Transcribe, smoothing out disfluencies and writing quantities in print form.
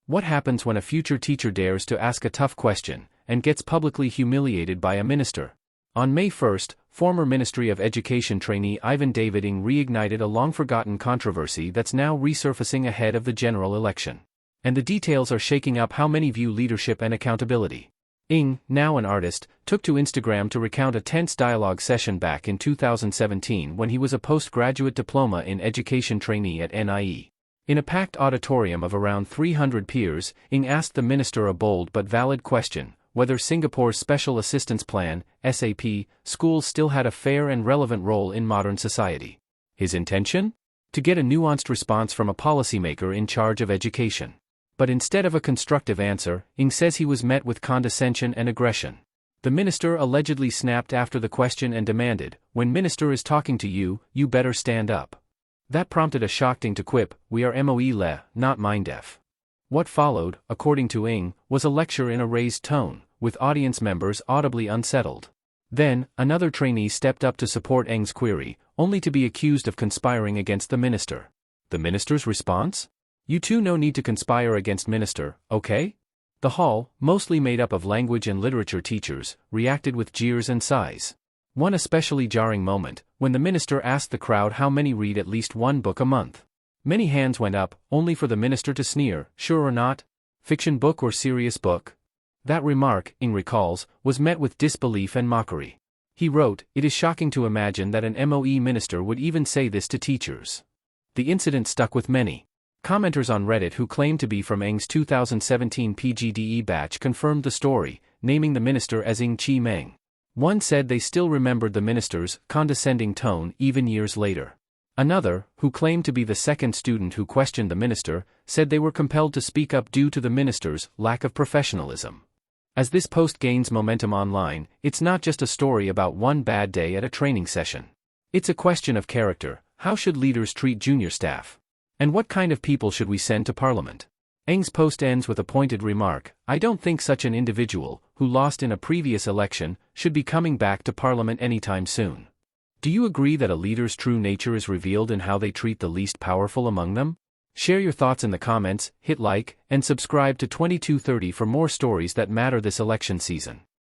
What happens when a future teacher dares to ask a tough question and gets publicly humiliated by a minister? On May 1, former Ministry of Education trainee Ivan David Ng reignited a long-forgotten controversy that's now resurfacing ahead of the general election. And the details are shaking up how many view leadership and accountability. Ng, now an artist, took to Instagram to recount a tense dialogue session back in 2017 when he was a postgraduate diploma in education trainee at NIE. In a packed auditorium of around 300 peers, Ng asked the minister a bold but valid question: whether Singapore's Special Assistance Plan, SAP, schools still had a fair and relevant role in modern society. His intention? To get a nuanced response from a policymaker in charge of education. But instead of a constructive answer, Ng says he was met with condescension and aggression. The minister allegedly snapped after the question and demanded, "When minister is talking to you, you better stand up." That prompted a shocked Ng to quip, "We are MOE, not mind-deaf." What followed, according to Ng, was a lecture in a raised tone, with audience members audibly unsettled. Then, another trainee stepped up to support Ng's query, only to be accused of conspiring against the minister. The minister's response? "You two no need to conspire against minister, okay?" The hall, mostly made up of language and literature teachers, reacted with jeers and sighs. One especially jarring moment, when the minister asked the crowd how many read at least one book a month. Many hands went up, only for the minister to sneer, "Sure or not? Fiction book or serious book?" That remark, Ng recalls, was met with disbelief and mockery. He wrote, "It is shocking to imagine that an MOE minister would even say this to teachers." The incident stuck with many. Commenters on Reddit who claimed to be from Ng's 2017 PGDE batch confirmed the story, naming the minister as Ng Chee Meng. One said they still remembered the minister's condescending tone even years later. Another, who claimed to be the second student who questioned the minister, said they were compelled to speak up due to the minister's lack of professionalism. As this post gains momentum online, it's not just a story about one bad day at a training session. It's a question of character. How should leaders treat junior staff? And what kind of people should we send to Parliament? Ng's post ends with a pointed remark: "I don't think such an individual, who lost in a previous election, should be coming back to Parliament anytime soon." Do you agree that a leader's true nature is revealed in how they treat the least powerful among them? Share your thoughts in the comments, hit like, and subscribe to 2230 for more stories that matter this election season.